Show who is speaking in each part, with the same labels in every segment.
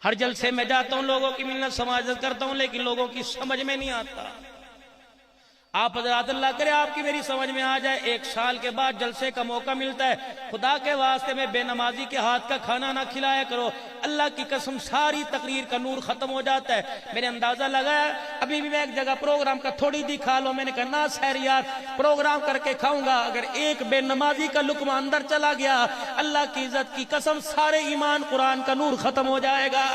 Speaker 1: ہر جلسے میں جاتا ہوں، لوگوں کی منت سماجت کرتا ہوں، لیکن لوگوں کی سمجھ میں نہیں آتا۔ آپ حضرات اللہ کرے آپ کی میری سمجھ میں آ جائے، 1 سال کے بعد جلسے کا موقع ملتا ہے، خدا کے واسطے میں بے نمازی کے ہاتھ کا کھانا نہ کھلایا کرو، اللہ کی قسم ساری تقریر کا نور ختم ہو جاتا ہے۔ میں نے اندازہ لگایا، ابھی بھی میں ایک جگہ پروگرام کا تھوڑی دی کھا لو، میں نے کہا نا سیر یار پروگرام کر کے کھاؤں گا، اگر ایک بے نمازی کا لقمہ اندر چلا گیا، اللہ کی عزت کی قسم سارے ایمان قرآن کا نور ختم ہو جائے گا۔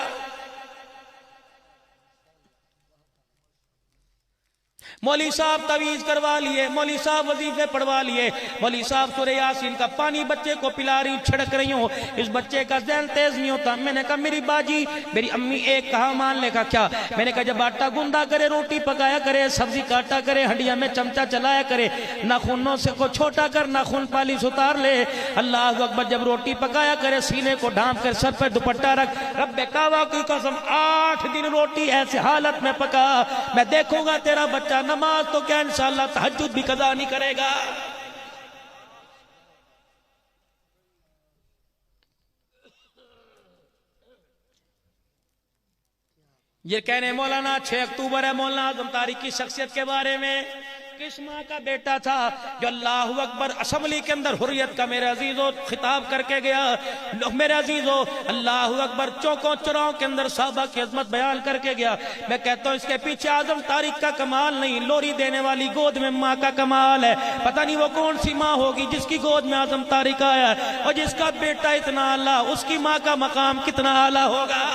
Speaker 1: مولوی صاحب تعویذ کروا لیے، مولوی صاحب وظیفے پڑھوا لیے، مولوی صاحب سورہ یاسین کا پانی بچے کو پلا رہی ہوں، چھڑک رہی ہوں، اس بچے کا ذہن تیز نہیں ہوتا۔ میں نے کہا میری باجی، میری امی ایک کہا مان لے کا کیا؟ میں نے کہا جب آٹا گندا کرے، روٹی پکایا کرے، سبزی کاٹا کرے، ہڈیاں میں چمچہ چلایا کرے، ناخنوں سے کو چھوٹا کر ناخن پالیس اتار لے، اللہ اکبر، جب روٹی پکایا کرے سینے کو ڈھانپ کر سر پر دوپٹہ رکھ، رب کعبہ کی قسم 8 دن روٹی ایسے حالت میں پکا، میں دیکھوں گا تیرا بچہ نماز تو کیا انشاءاللہ تہجد بھی قضا نہیں کرے گا۔ یہ کہنے مولانا 6 اکتوبر ہے، مولانا اعظم طارق کی شخصیت کے بارے میں، کس ماں کا بیٹا تھا جو اللہ اکبر اسمبلی کے اندر حریت کا میرے عزیزو خطاب کر کے گیا، میرے عزیزو اللہ اکبر چوکوں چوراہوں کے اندر صحابہ کی عظمت بیان کر کے گیا۔ میں کہتا ہوں اس کے پیچھے اعظم طارق کا کمال نہیں، لوری دینے والی گود میں ماں کا کمال ہے۔ پتہ نہیں وہ کون سی ماں ہوگی جس کی گود میں اعظم طارق آیا ہے، اور جس کا بیٹا اتنا اعلیٰ، اس کی ماں کا مقام کتنا اعلیٰ ہوگا۔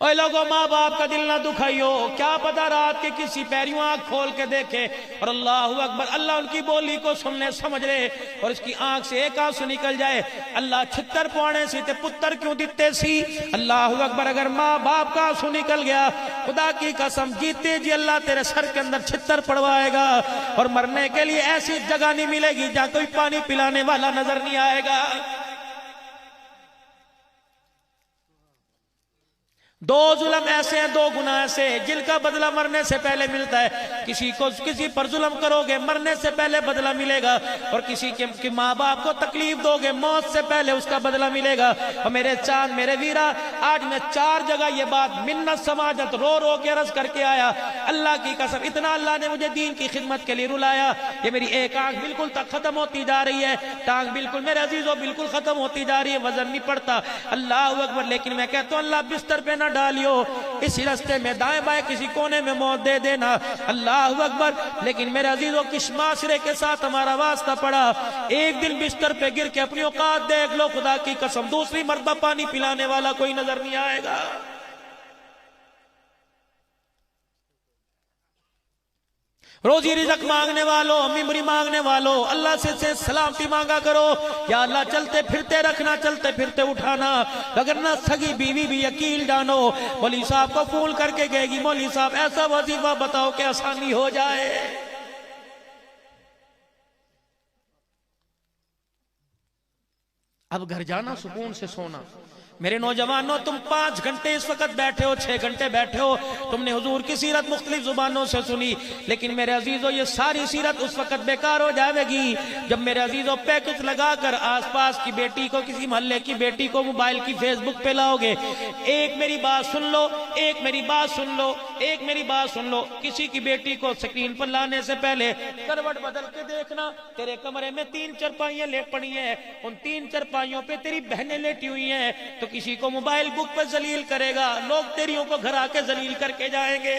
Speaker 1: اے لوگوں، ماں باپ کا دل نہ دکھائیو، کیا پتہ رات کے کسی پیریوں آنکھ کھول کے دیکھے اور اللہ اکبر اللہ ان کی بولی کو سن لے سمجھ لے اور اس کی آنکھ سے ایک آنسو نکل جائے، اللہ 76 پوانے سی تے پتر کیوں دیتے سی، اللہ اکبر اگر ماں باپ کا آنسو نکل گیا، خدا کی قسم جیتے جی اللہ تیرے سر کے اندر 76 پڑوائے گا، اور مرنے کے لیے ایسی جگہ نہیں ملے گی جہاں کوئی پانی پلانے والا نظر نہیں آئے گا۔ 2 ظلم ایسے ہیں، 2 گناہ ایسے ہیں جن کا بدلہ مرنے سے پہلے ملتا ہے۔ کسی پر ظلم کرو گے مرنے سے پہلے بدلہ ملے گا، اور کسی کے ماں باپ کو تکلیف دو گے موت سے پہلے اس کا بدلہ ملے گا۔ اور میرے چاند میرے ویرا، آج میں 4 جگہ یہ بات منت سماجت رو رو کے عرض کر کے آیا، اللہ کی قسم اتنا اللہ نے مجھے دین کی خدمت کے لیے رلایا۔ یہ میری ایک آنکھ بالکل تک ختم ہوتی جا رہی ہے، ٹانگ بالکل میرے عزیزوں بالکل ختم ہوتی جا رہی ہے، وزن نہیں پڑتا، اللہ اکبر، لیکن میں کہتا ہوں اللہ بستر پہ نہ ڈالیو، اسی رستے میں دائیں بائیں کسی کونے میں موت دے دینا، اللہ اکبر۔ لیکن میرے عزیزوں کس معاشرے کے ساتھ ہمارا واسطہ پڑا، ایک دن بستر پہ گر کے اپنی اوقات دیکھ لو، خدا کی قسم دوسری مرتبہ پانی پلانے والا کوئی نظر نہیں آئے گا۔ روزی رزق مانگنے والوں، ممبری مانگنے والوں، اللہ سے سلامتی مانگا کرو، یا اللہ چلتے پھرتے رکھنا، چلتے پھرتے اٹھانا، اگر نہ سگی بیوی بھی یقین جانو، مولوی صاحب کو فون کر کے کہے گی مولوی صاحب ایسا وظیفہ بتاؤ کہ آسانی ہو جائے۔ اب گھر جانا سکون سے سونا۔ میرے نوجوانوں تم 5 گھنٹے اس وقت بیٹھے ہو، 6 گھنٹے بیٹھے ہو، تم نے حضور کی سیرت مختلف زبانوں سے سنی، لیکن میرے عزیزوں یہ ساری سیرت اس وقت بیکار ہو جائے گی جب میرے عزیزوں پیکٹ لگا کر آس پاس کی بیٹی کو، کسی محلے کی بیٹی کو موبائل کی فیس بک پہ لاؤ گے۔ ایک میری بات سن لو، ایک میری بات سن لو، ایک میری بات سن لو، کسی کی بیٹی کو سکرین پر لانے سے پہلے کروٹ بدل کے دیکھنا، تیرے کمرے میں 3 چرپائیاں لیٹ پڑی ہیں، ان 3 چرپائیوں پہ تیری بہنیں لیٹی ہوئی ہیں، تو کسی کو موبائل بک پر ذلیل کرے گا، لوگ تیریوں کو گھر آ کے ذلیل کر کے جائیں گے۔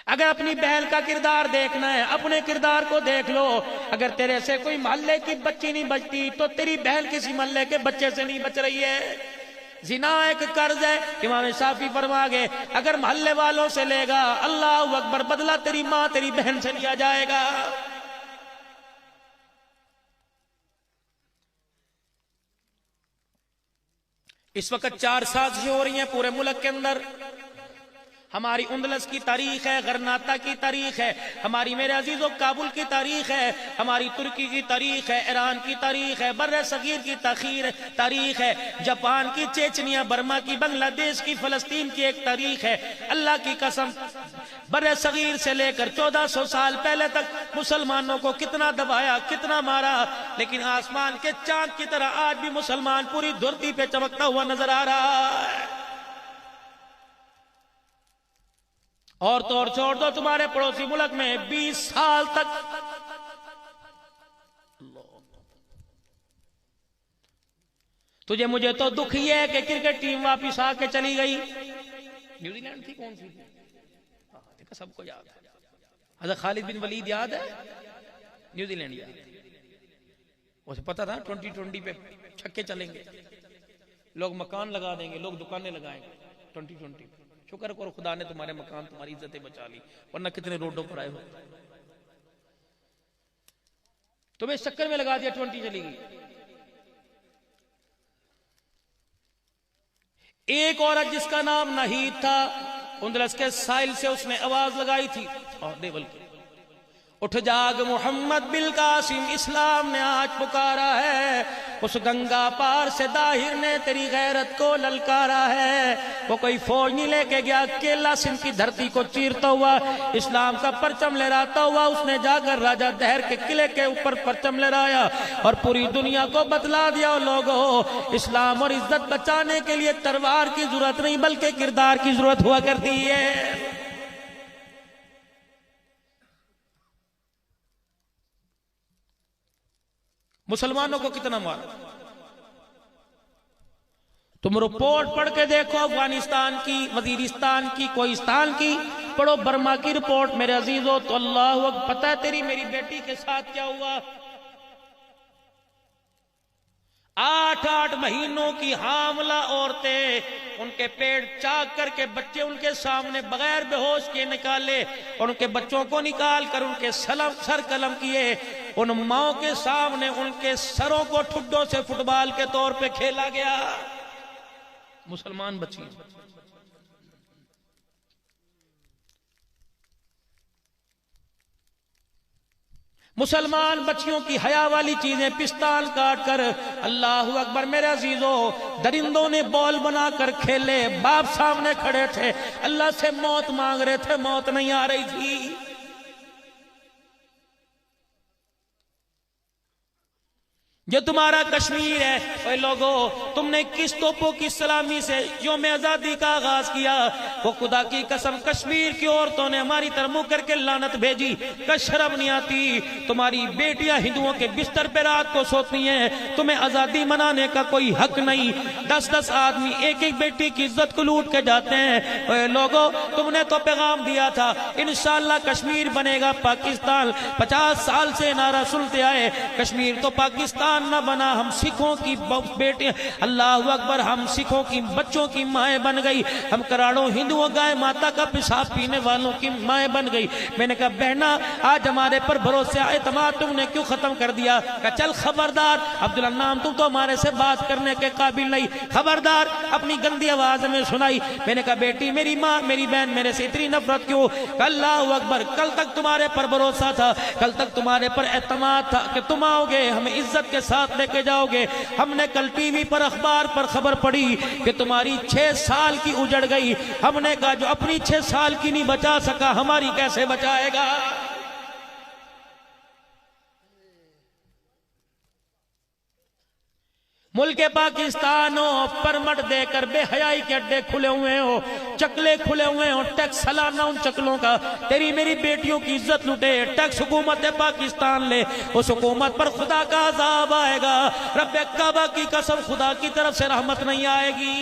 Speaker 1: اگر اپنی بہن کا کردار دیکھنا ہے اپنے کردار کو دیکھ لو، اگر تیرے سے کوئی محلے کی بچی نہیں بچتی تو تیری بہن کسی محلے کے بچے سے نہیں بچ رہی ہے۔ زنا ایک قرض ہے، امام شافعی فرما گئے اگر محلے والوں سے لے گا اللہ اکبر بدلہ تیری ماں تیری بہن سے لیا جائے گا۔ اس وقت 4 سازشیں ہو رہی ہیں پورے ملک کے اندر، ہماری اندلس کی تاریخ ہے، غرناطہ کی تاریخ ہے، ہماری میرے عزیزوں کابل کی تاریخ ہے، ہماری ترکی کی تاریخ ہے، ایران کی تاریخ ہے، بر صغیر کی تاریخ ہے، جاپان کی چیچنیا، برما کی، بنگلہ دیش کی، فلسطین کی ایک تاریخ ہے۔ اللہ کی قسم برے صغیر سے لے کر 1400 سال پہلے تک مسلمانوں کو کتنا دبایا، کتنا مارا، لیکن آسمان کے چاند کی طرح آج بھی مسلمان پوری دھرتی پہ چمکتا ہوا نظر آ رہا ہے۔ اور تو اور چھوڑ دو، تمہارے پڑوسی ملک میں 20 سال تک تجھے مجھے تو دکھ یہ ہے کہ کرکٹ ٹیم واپس آ کے چلی گئی۔ نیوزی لینڈ تھی، کون سی تھی؟ دیکھا سب کو یاد ہے۔ حضرت خالد بن ولید یاد ہے؟ نیوزی لینڈ یاد ہے۔ اسے پتا تھا 2020 پہ چھکے چلیں گے، لوگ مکان لگا دیں گے، لوگ دکانیں لگائیں گے 2020 پہ۔ شکر کرو خدا نے تمہارے مکان، تمہاری عزتیں بچا لی، ورنہ کتنے روڈوں پر آئے ہو۔ تمہیں اس چکر میں لگا دیا، 20 چلی گئی۔ ایک عورت جس کا نام نہید تھا، اندلس کے ساحل سے اس نے آواز لگائی تھی، اور دیول کی، اٹھ جاگ محمد بالقاسم، اسلام نے آج پکارا ہے۔ اس گنگا پار سے داہر نے تیری غیرت کو للکارا ہے۔ وہ کوئی فوج نہیں لے کے گیا، کیلا سندھ کی دھرتی کو چیرتا ہوا، اسلام کا پرچم لہراتا ہوا اس نے جا کر راجہ دہر کے قلعے کے اوپر پرچم لہرایا اور پوری دنیا کو بتلا دیا، لوگوں اسلام اور عزت بچانے کے لیے تلوار کی ضرورت نہیں بلکہ کردار کی ضرورت ہوا کرتی ہے۔ مسلمانوں کو کتنا مارا؟ تم رپورٹ پڑھ کے دیکھو، افغانستان کی، وزیرستان کی، کوہستان کی، پڑھو برما کی رپورٹ میرے عزیزو، تو اللہ اکبر۔ پتہ ہے تیری میری بیٹی کے ساتھ کیا ہوا؟ 8 مہینوں کی حاملہ عورتیں، ان کے پیٹ چاک کر کے بچے ان کے سامنے بغیر بے ہوش کے نکالے، اور ان کے بچوں کو نکال کر ان کے سر قلم کیے، ان ماؤں کے سامنے ان کے سروں کو ٹھڈوں سے فٹ بال کے طور پہ کھیلا گیا۔ مسلمان بچی، مسلمان بچیوں کی حیا والی چیزیں پستال کاٹ کر، اللہ اکبر میرے عزیزو، درندوں نے بال بنا کر کھیلے، باپ سامنے کھڑے تھے، اللہ سے موت مانگ رہے تھے، موت نہیں آ رہی تھی۔ جو تمہارا کشمیر ہے، اے لوگو، تم نے کس توپوں کی سلامی سے یوم آزادی کا آغاز کیا؟ وہ خدا کی قسم کشمیر کی عورتوں نے ہماری طرف منہ کر کے لعنت بھیجی کہ شرم نہیں آتی، تمہاری بیٹیاں ہندوؤں کے بستر پہ رات کو سوتی ہیں، تمہیں آزادی منانے کا کوئی حق نہیں۔ 10 آدمی ایک بیٹی کی عزت کو لوٹ کے جاتے ہیں۔ اے لوگو، تم نے تو پیغام دیا تھا انشاءاللہ کشمیر بنے گا پاکستان، 50 سال سے نعرہ سنتے آئے، کشمیر تو پاکستان نہ بنا، ہم سکھوں کی بیٹیاں، اللہ اکبر، ہم سکھوں کی بچوں کی مائیں بن گئی، ہم کروڑوں ہندوؤں گائے ماتا کا پیشاب پینے والوں کی مائیں بن گئی۔ میں نے کہا بہنا، آج ہمارے پر بھروسے اعتماد تم نے کیوں ختم کر دیا؟ کہا چل خبردار عبدالنام، تم تو ہمارے سے بات کرنے کے قابل نہیں، خبردار، اپنی گندی آواز میں سنائی۔ میں نے کہا بیٹی، میری ماں، میری بہن میرے سے اتنی نفرت کیوں؟ کہ اللہ اکبر، کل تک تمہارے پر بھروسہ تھا، کل تک تمہارے پر اعتماد تھا کہ تم آؤ گے، ہمیں عزت کے ساتھ لے کے جاؤ گے۔ ہم نے کل ٹی وی پر اخبار پر خبر پڑھی کہ تمہاری 6 سال کی اجڑ گئی، ہم نے کہا جو اپنی 6 سال کی نہیں بچا سکا ہماری کیسے بچائے گا؟ ملک پاکستان ہو، پرمٹ دے کر بے حیائی کے اڈے کھلے ہوئے ہو، چکلے کھلے ہوئے ہو، ٹیکس سالانہ ان چکلوں کا، تیری میری بیٹیوں کی عزت لٹے، ٹیکس حکومت پاکستان لے، اس حکومت پر خدا کا عذاب آئے گا، رب کعبہ کی قسم خدا کی طرف سے رحمت نہیں آئے گی۔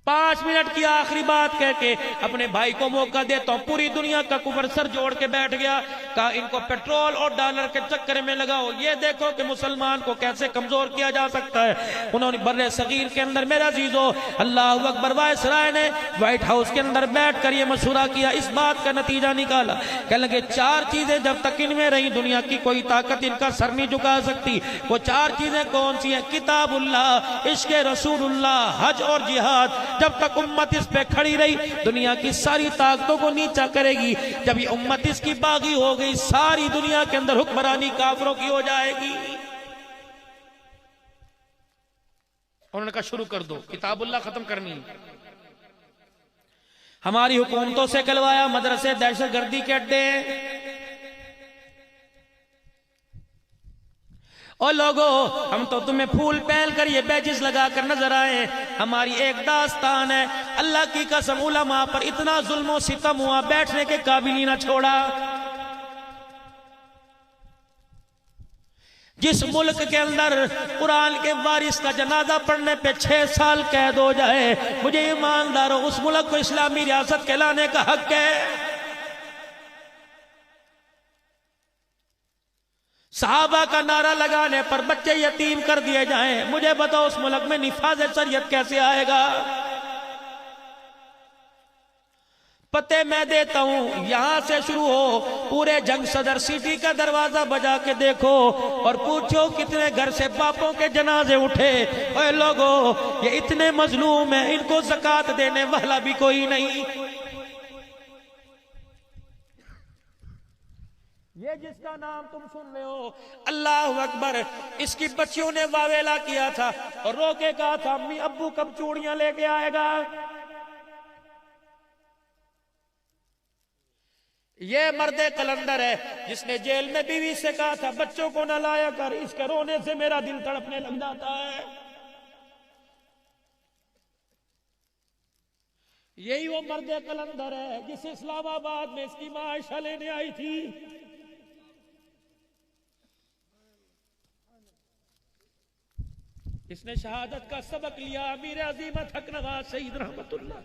Speaker 1: 5 منٹ کی آخری بات کہہ کے اپنے بھائی کو موقع دیتا ہوں، پوری دنیا کا کفر سر جوڑ کے بیٹھ گیا، کہا ان کو پیٹرول اور ڈالر کے چکر میں لگاؤ، یہ دیکھو کہ مسلمان کو کیسے کمزور کیا جا سکتا ہے۔ انہوں نے بر صغیر کے اندر میرا عزیزو، اللہ اکبر، وائس رائے نے وائٹ ہاؤس کے اندر بیٹھ کر یہ مشورہ کیا، اس بات کا نتیجہ نکالا، کہنے لگے 4 چیزیں جب تک ان میں رہی دنیا کی کوئی طاقت ان کا سر نہیں جھکا سکتی۔ وہ 4 چیزیں کون سی ہیں؟ کتاب اللہ، عشق رسول اللہ، حج اور جہاد۔ جب تک امت اس پہ کھڑی رہی دنیا کی ساری طاقتوں کو نیچا کرے گی، جب یہ امت اس کی باغی ہو گئی ساری دنیا کے اندر حکمرانی کافروں کی ہو جائے گی۔ انہوں نے کہا شروع کر دو، کتاب اللہ ختم کرنی ہے۔ ہماری حکومتوں سے کلوایا، مدرسے دہشت گردی کے اڈے ہیں۔ اور لوگوں، ہم تو تمہیں پھول پہن کر یہ بیجز لگا کر نظر آئے، ہماری ایک داستان ہے۔ اللہ کی قسم علماء پر اتنا ظلم و ستم ہوا، بیٹھنے کے قابل ہی نہ چھوڑا۔ جس ملک کے اندر قرآن کے وارث کا جنازہ پڑھنے پہ 6 سال قید ہو جائے، مجھے ایمانداروں اس ملک کو اسلامی ریاست کہلانے کا حق ہے۔ صحابہ کا نعرہ لگانے پر بچے یتیم کر دیے جائیں، مجھے بتاؤ اس ملک میں نفاذ شریعت کیسے آئے گا؟ پتے میں دیتا ہوں، یہاں سے شروع ہو، پورے جنگ صدر سٹی کا دروازہ بجا کے دیکھو اور پوچھو کتنے گھر سے باپوں کے جنازے اٹھے۔ اے لوگو، یہ اتنے مظلوم ہیں، ان کو زکوٰۃ دینے والا بھی کوئی نہیں۔ یہ جس کا نام تم سن رہے ہو، اللہ اکبر، اس کی بچیوں نے واویلا کیا تھا اور رو کے کہا تھا امی ابو کب چوڑیاں لے کے آئے گا؟ یہ مرد قلندر ہے جس نے جیل میں بیوی سے کہا تھا بچوں کو نہ لایا کر، اس کے رونے سے میرا دل تڑپنے لگ جاتا ہے۔ یہی وہ مرد قلندر ہے جس اسلام آباد میں اس کی ماں عائشہ لینے آئی تھی۔ اس نے شہادت کا سبق لیا، امیر عظیمت حق نواز شہید رحمت اللہ۔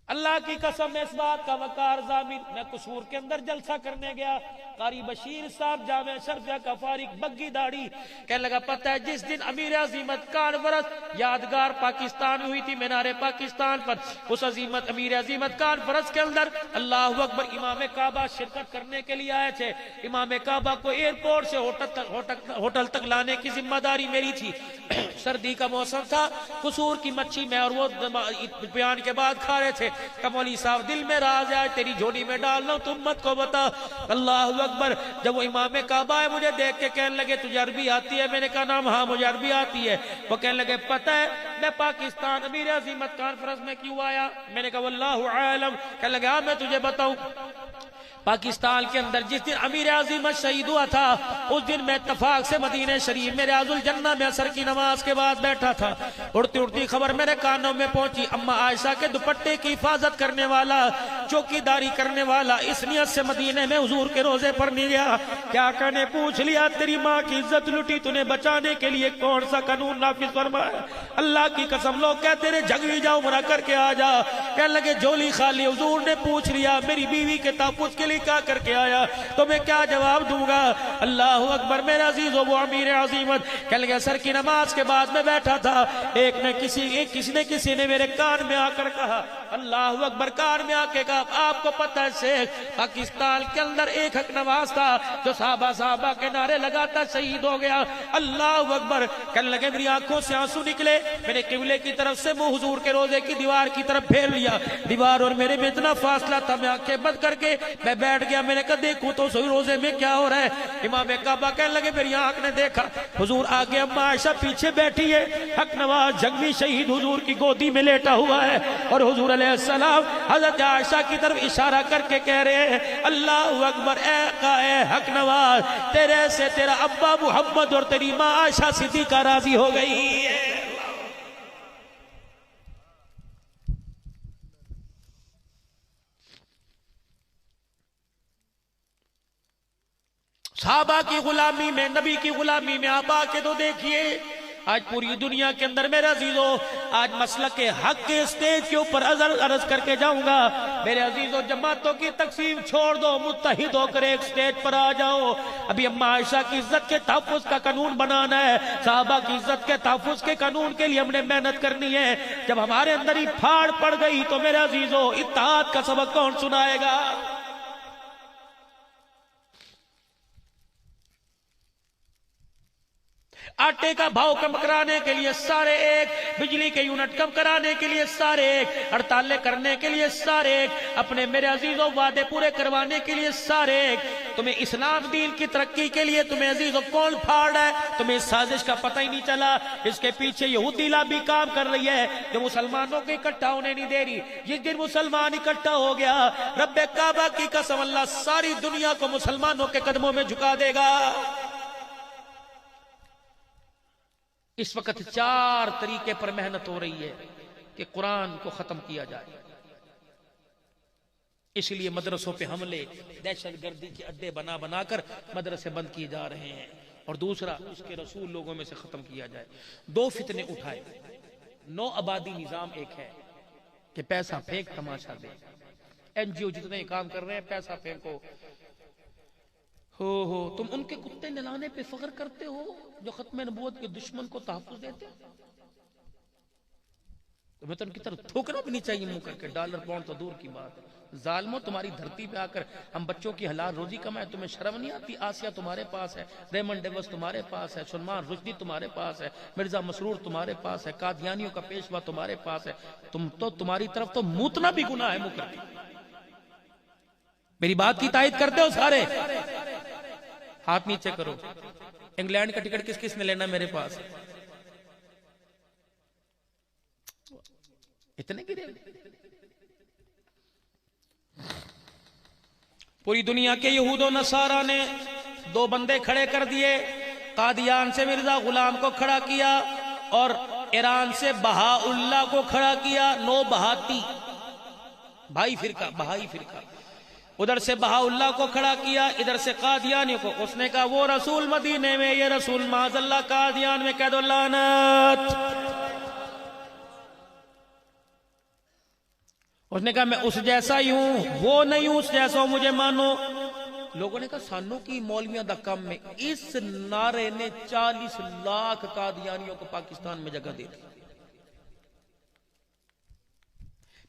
Speaker 1: اللہ کی قسم اس بات کا وقار ضامن، میں قصور کے اندر جلسہ کرنے گیا، قاری بشیر صاحب جامعہ شرفیہ کا فارغ، بگی داڑھی، کہنے لگا پتہ ہے جس دن امیر عظیمت کانفرنس یادگار پاکستان ہوئی تھی مینار پاکستان پر، اس عظیمت امیر عظیمت کانفرنس کے اندر اللہ اکبر امام کعبہ شرکت کرنے کے لیے آئے تھے۔ امام کعبہ کو ایئرپورٹ سے ہوٹل تک لانے کی ذمہ داری میری تھی۔ سردی کا موسم تھا، قصور کی مچھی میں اور وہ بیان کے بعد کھا رہے تھے۔ کمولی صاحب دل میں راز ہے تیری جھولی میں ڈالنا تو امت کو بتا۔ اللہ اکبر، جب وہ امام کعبہ ہے مجھے دیکھ کے کہنے لگے تجھے عربی آتی ہے؟ میں نے کہا نام ہاں مجھے عربی آتی ہے۔ وہ کہنے لگے پتہ ہے میں پاکستان امیر عظیمت کانفرنس میں کیوں آیا؟ میں نے کہا واللہ عالم۔ کہنے لگے ہاں میں تجھے بتاؤں، پاکستان کے اندر جس دن امیر عظیمت شہید ہوا تھا اس دن میں اتفاق سے مدینہ شریف میں ریاض الجنہ میں عصر کی نماز کے بعد بیٹھا تھا۔ اڑتی اڑتی خبر میرے کانوں میں پہنچی، اما عائشہ کے دوپٹے کی حفاظت کرنے والا، چوکی داری کرنے والا اس نیت سے مدینے میں حضور کے روزے پر نہیں گیا کہ آقا نے پوچھ لیا تیری ماں کی عزت لٹی، تُونے بچانے کے لیے کون سا قانون نافذ فرمایا؟ اللہ کی قسم لوگ کہتے رہے جھگڑی جاؤ مرا کر کے آ جا، کہنے لگے جھولی خالی، حضور نے پوچھ لیا میری بیوی کے تحفظ کے لیے کیا کر کے آیا تو میں کیا جواب دوں گا؟ اللہ اکبر میرے عزیز و وہ امیر عظیمت کہنے لگے عصر کی نماز کے بعد میں بیٹھا تھا، کسی نے میرے کان میں آ کر کہا، اللہ اکبر، کان میں آ کے کہا آپ کو پتہ ہے شیخ پاکستان کے اندر ایک حق نواز تھا جو صحابہ کے نعرے لگاتا شہید ہو گیا۔ اللہ اکبر، کہنے لگے میری آنکھوں سے آنسو نکلے، میں نے قبلے کی طرف سے منہ حضور کے روزے کی دیوار کی طرف پھیر لیا، دیوار اور میرے میں اتنا فاصلہ تھا، میں آنکھیں بند کر کے میں بیٹھ گیا۔ میں نے کہا دیکھوں تو صحیح روزے میں کیا ہو رہا ہے۔ امام کعبہ کہنے لگے میری آنکھ نے دیکھا حضور آگے، اما عائشہ پیچھے بیٹھی ہے، حق نواز جنگی شہید حضور کی گودی میں لیٹا ہوا ہے اور حضور علیہ السلام حضرت عائشہ کی طرف اشارہ کر کے کہہ رہے ہیں اللہ اکبر، اے حق نواز، تیرے سے تیرا ابا محمد اور تیری ماں عائشہ صدیقہ راضی ہو گئی ہے۔ صحابہ کی غلامی میں، نبی کی غلامی میں آپ آ کے تو دیکھیے آج پوری دنیا کے اندر میرے عزیزو، آج مسلک حق کے اسٹیج کے اوپر عرض کر کے جاؤں گا میرے عزیزو، جماعتوں کی تقسیم چھوڑ دو، متحد ہو کر ایک اسٹیج پر آ جاؤ۔ ابھی اما عائشہ کی عزت کے تحفظ کا قانون بنانا ہے، صحابہ کی عزت کے تحفظ کے قانون کے لیے ہم نے محنت کرنی ہے۔ جب ہمارے اندر ہی پھاڑ پڑ گئی تو میرے عزیزو اتحاد کا سبق کون سنائے گا؟ آٹے کا بھاؤ کم کرانے کے لیے سارے ایک، بجلی کے یونٹ کم کرانے کے لیے سارے ایک، ہڑتالیں کرنے کے لیے سارے ایک، اپنے میرے عزیزوں وعدے پورے کروانے کے لیے سارے ایک۔ تمہیں اسلام دین کی ترقی کے لیے تمہیں عزیزوں کون پھاڑ ہے؟ تمہیں اس سازش کا پتہ ہی نہیں چلا۔ اس کے پیچھے یہودی لابی کام کر رہی ہے جو مسلمانوں کو اکٹھا ہونے نہیں دے رہی۔ جس دن مسلمان اکٹھا ہو گیا، رب کعبہ کی قسم اللہ ساری دنیا کو مسلمانوں کے قدموں میں جھکا دے گا۔ اس وقت 4 طریقے پر محنت ہو رہی ہے کہ قرآن کو ختم کیا جائے۔ اس لیے مدرسوں پہ حملے، دہشت گردی کے اڈے بنا بنا کر مدرسے بند کیے جا رہے ہیں، اور دوسرا اس کے رسول لوگوں میں سے ختم کیا جائے۔ 2 فتنے اٹھائے۔ 9 آبادی نظام ایک ہے کہ پیسہ پھینک تماشا دے۔ NGO جتنے کام کر رہے ہیں پیسہ پھینکو، ہو تم ان کے کتے نلانے پہ فخر کرتے ہو جو ختم نبوت کے دشمن کو تحفظ دیتے ہیں؟ تمہیں تو ان کی طرف تھوکنا بھی نہیں چاہیے منہ کر کے۔ ڈالر پاؤنڈ تو دور کی بات ہے۔ ظالموں، تمہاری دھرتی پہ آ کر ہم بچوں کی حلال روزی کمائیں، تمہیں شرم نہیں آتی؟ آسیہ تمہارے پاس ہے، ریمنڈ ڈیوس تمہارے پاس ہے، سلمان رشدی تمہارے پاس ہے، مرزا مسرور تمہارے پاس ہے، قادیانیوں کا پیشوا تمہارے پاس ہے۔ تمہاری طرف تو موتنا بھی گناہ ہے منہ کر کے۔ میری بات کی تائید کرتے ہو سارے؟ ہاتھ نیچے کرو۔ انگلینڈ کا ٹکٹ کس کس نے لینا میرے پاس؟ اتنے گرے۔ پوری دنیا کے یہود و نصارہ نے 2 بندے کھڑے کر دیے۔ قادیان سے مرزا غلام کو کھڑا کیا اور ایران سے بہا اللہ کو کھڑا کیا۔ 9 بہاتی بھائی فرقہ، بہائی فرقہ۔ ادھر سے بہا اللہ کو کھڑا کیا، ادھر سے قادیانی کو۔ اس نے کہا وہ رسول مدینے میں، یہ رسول معاذ اللہ قادیان میں، کہہ دو لعنت۔ اس نے کہا میں اس جیسا ہی ہوں، وہ نہیں ہوں، اس جیسا ہوں، مجھے مانو۔ لوگوں نے کہا سانوں کی مولویاں دا کم میں۔ اس نعرے نے 40 لاکھ قادیانیوں کو پاکستان میں جگہ دی۔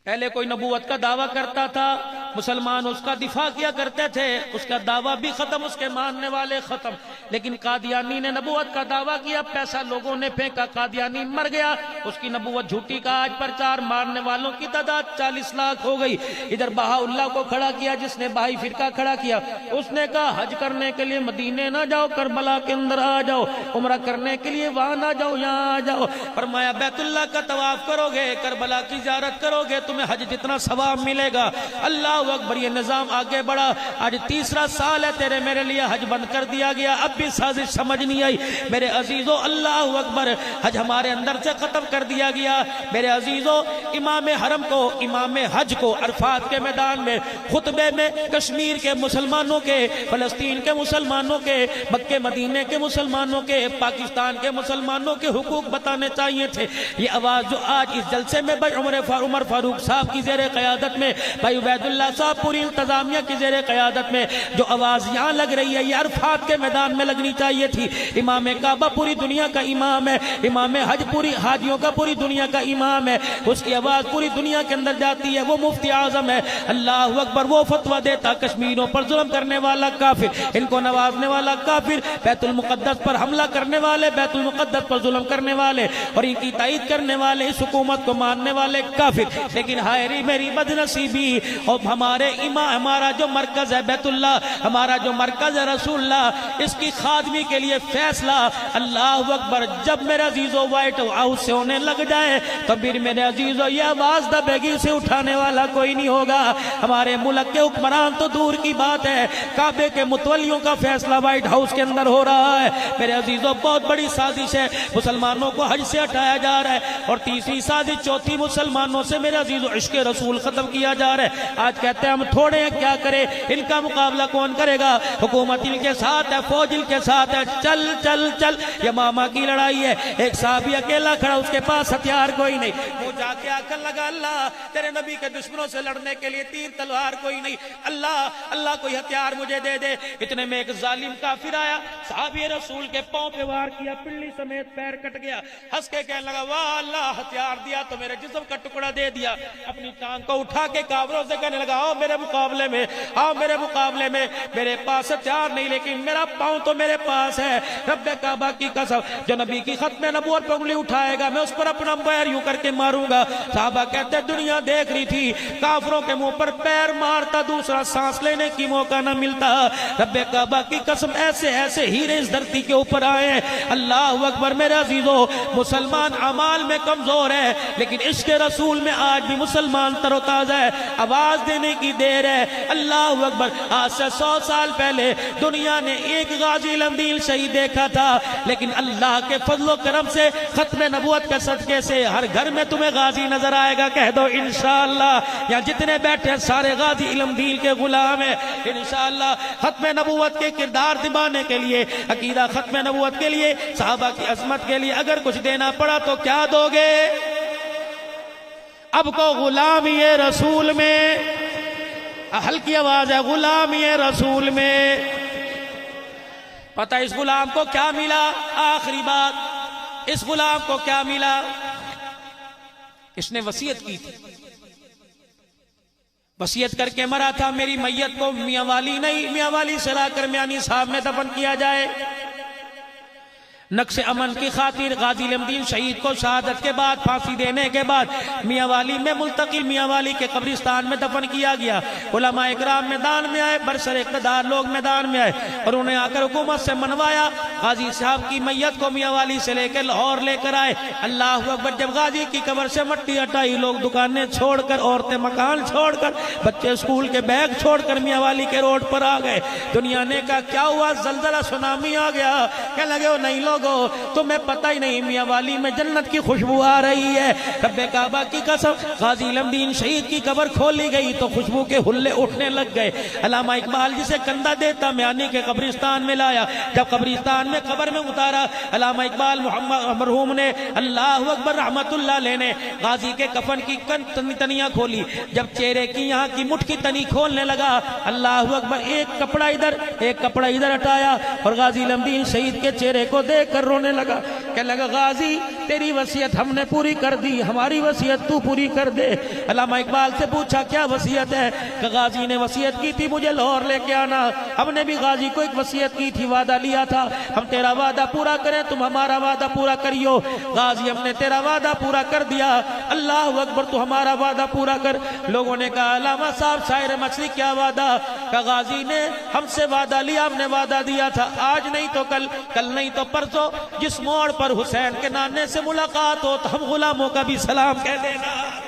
Speaker 1: پہلے کوئی نبوت کا دعویٰ کرتا تھا، مسلمان اس کا دفاع کیا کرتے تھے، اس کا دعویٰ بھی ختم، اس کے ماننے والے ختم۔ لیکن قادیانی نے نبوت کا دعویٰ کیا، پیسہ لوگوں نے پھینکا، قادیانی مر گیا، اس کی نبوت جھوٹی کا آج پرچار، مارنے والوں کی تعداد 40 لاکھ ہو گئی۔ ادھر بہا اللہ کو کھڑا کیا جس نے بہائی فرقہ کھڑا کیا، اس نے کہا حج کرنے کے لیے مدینے نہ جاؤ، کربلا کے اندر آ جاؤ، عمرہ کرنے کے لیے وہاں نہ جاؤ، یہاں آ جاؤ۔ فرمایا بیت اللہ کا طواف کرو گے، کربلا کی زیارت کرو گے، تمہیں حج جتنا ثواب ملے گا۔ اللہ اکبر، یہ نظام آگے بڑھا۔ آج 3 سال ہے تیرے میرے لیے حج بند کر دیا گیا، اب بھی سازش سمجھ نہیں آئی۔ میرے عزیزو اللہ اکبر، حج ہمارے اندر سے ختم کر دیا گیا۔ میرے عزیزو، امام حرم کو، امام حج کو عرفات کے میدان میں خطبے میں کشمیر کے مسلمانوں کے، فلسطین کے مسلمانوں کے، مکہ مدینے کے مسلمانوں کے، پاکستان کے مسلمانوں کے حقوق بتانے چاہیے تھے۔ یہ آواز جو آج اس جلسے میں بھائی عمر فاروق صاحب کی زیر قیادت میں، بھائی عبید اللہ صاحب پوری انتظامیہ کی زیر قیادت میں جو آواز یہاں لگ رہی ہے، یہ عرفات کے میدان میں لگنی چاہیے تھی۔ امام کعبہ پوری دنیا کا امام ہے، امام حج پوری حاجیوں کا پوری دنیا کا امام ہے، اس کی آواز پوری دنیا کے اندر جاتی ہے، وہ مفتی اعظم ہے۔ اللہ اکبر، وہ فتویٰ دیتا کشمیریوں پر ظلم کرنے والا کافر، ان کو نوازنے والا کافر، بیت المقدس پر حملہ کرنے والے، بیت المقدس پر ظلم کرنے والے اور ان کی تائید کرنے والے، اس حکومت کو ماننے والے کافر۔ لیکن ہائے میری بد نصیبی، اور ہمارے امام، ہمارا جو مرکز ہے بیت اللہ، ہمارا جو مرکز ہے رسول اللہ، اس کی خادمی کے لیے فیصلہ اللہ اکبر جب میرے عزیزو وائٹ ہاؤس سے ہونے لگ جائے تو پھر میرے عزیزو یہ آواز دبیگی سے اٹھانے والا کوئی نہیں ہوگا۔ ہمارے ملک کے حکمران تو دور کی بات ہے، کعبے کے متولیوں کا فیصلہ وائٹ ہاؤس کے اندر ہو رہا ہے۔ میرے عزیزو بہت بڑی سازش ہے، مسلمانوں کو حج سے ہٹایا جا رہا ہے، اور تیسری سازش، چوتھی مسلمانوں سے میرے عزیزو عشق رسول ختم کیا جا رہا ہے۔ آج کہتے ہیں ہم تھوڑے ہیں، کیا کرے، ان کا مقابلہ کون کرے گا؟ حکومت ان کے ساتھ ہے، فوج ان کے ساتھ ہے، چل چل چل، یہ ماما کی لڑائی ہے۔ ایک صحابی اکیلا کھڑا، اس کے پاس ہتھیار کوئی نہیں، وہ جا کے آ کر لگا اللہ تیرے نبی کے دشمنوں سے لڑنے کے لیے تیر تلوار کوئی نہیں، اللہ اللہ کوئی ہتھیار مجھے دے دے۔ اتنے میں ایک ظالم کافر آیا، صحابی رسول کے پاؤں پہ وار کیا، پنڈلی سمیت پیر کٹ گیا، ہنس کے کہنے لگا واہ اللہ ہتھیار دیا تو میرے جسم کا ٹکڑا دے دیا۔ اپنی ٹانگ کو اٹھا کے کافروں سے کہنے لگا کہا آؤ میرے مقابلے میں، آؤ میرے مقابلے میں، میرے پاس ہتھیار نہیں لیکن میرا پاؤں تو میرے پاس ہے۔ رب کعبہ کی قسم، جو نبی کی ختم نبوت پہ انگلی اٹھائے گا میں اس پر اپنا پیر یوں کر کے ماروں گا۔ صحابہ کہتے دنیا دیکھ رہی تھی، کافروں کے منہ پر پیر مارتا دوسرا سانس لینے کی موقع نہ ملتا۔ رب کعبہ کی قسم ایسے ایسے ہیرے اس دھرتی کے اوپر آئے ہیں۔ اللہ اکبر میرے عزیزو، مسلمان اعمال میں کمزور ہے لیکن عشق رسول میں آج بھی مسلمان تر و تازہ ہے۔ آواز دینے کی دیر ہے۔ اللہ اکبر، آج سے 100 سال پہلے دنیا نے ایک غازی لمدیل شہید دیکھا تھا، لیکن اللہ کے فضل و کرم سے ختم نبوت کے صدقے سے ہر گھر میں تمہیں غازی نظر آئے گا۔ کہہ دو انشاءاللہ، یا جتنے بیٹھے ہیں سارے غازی علم دین کے غلام ہیں۔ انشاءاللہ ختم نبوت کے کردار دبانے کے لیے، عقیدہ ختم نبوت کے لیے، صحابہ کی عظمت کے لیے اگر کچھ دینا پڑا تو کیا دو گے؟ اب کو غلامی رسول میں، ہلکی آواز ہے، غلامی رسول میں۔ پتہ اس غلام کو کیا ملا؟ آخری بات، اس غلام کو کیا ملا؟ اس نے وصیت کی تھی، وصیت کر کے مرا تھا میری میت کو میاں والی نہیں، میاں والی سے لا کر میانی صاحب میں دفن کیا جائے۔ نقش امن کی خاطر غازی لمدین شہید کو شہادت کے بعد، پھانسی دینے کے بعد میاں والی میں ملتقل میاں والی کے قبرستان میں دفن کیا گیا۔ علماء اکرام میدان میں آئے، برسر اقتدار لوگ میدان میں آئے اور انہیں آ کر حکومت سے منوایا غازی صاحب کی میت کو میاں والی سے لے کے لاہور لے کر آئے۔ اللہ اکبر، جب غازی کی قبر سے مٹی ہٹائی، لوگ دکانیں چھوڑ کر، عورتیں مکان چھوڑ کر، بچے اسکول کے بیگ چھوڑ کر میاں والی کے روڈ پر آ گئے۔ دنیا نے کہا کیا ہوا؟ زلزلہ سونامی آ گیا۔ کہنے لگے وہ نہیں لوگوں، تمہیں پتہ ہی نہیں میاں والی میں جنت کی خوشبو آ رہی ہے۔ رب کعبہ کی قسم، غازی لمدین شہید کی قبر کھولی گئی تو خوشبو کے حلے اٹھنے لگ گئے۔ علامہ اقبال جسے کندھا دیتا میانی کے قبرستان میں لایا، جب قبرستان میں قبر میں اتارا، علامہ اقبال محمد مرحوم نے، اللہ اکبر رحمت اللہ علیہ نے غازی کے کفن کی تنیاں کھولی۔ جب چہرے کی یہاں کی مٹھ کی تنی کھولنے لگا، اللہ اکبر، ایک کپڑا ادھر ایک کپڑا ادھر ہٹایا اور غازی لمدین شہید کے چہرے کو دیکھ کر رونے لگا۔ کہنے لگا غازی تیری وصیت ہم نے پوری کر دی، ہماری وصیت تو پوری کر دے۔ علامہ اقبال سے پوچھا کیا وصیت ہے؟ کہ غازی نے وصیت کی تھی مجھے لاہور لے کے آنا، ہم نے بھی غازی کو ایک وصیت کی تھی، وعدہ لیا تھا ہم تیرا وعدہ پورا کریں، تم ہمارا وعدہ پورا کریو۔ غازی ہم نے تیرا وعدہ پورا کر دیا، اللہ اکبر، تو ہمارا وعدہ پورا کر۔ لوگوں نے کہا علامہ صاحب شاعر مچھلی کیا وعدہ؟ کہ غازی نے ہم سے وعدہ لیا، ہم نے وعدہ دیا تھا آج نہیں تو کل، کل نہیں تو پرسوں جس موڑ پر حسین کے نانے سے ملاقات ہو تو ہم غلاموں کا بھی سلام کہہ دینا۔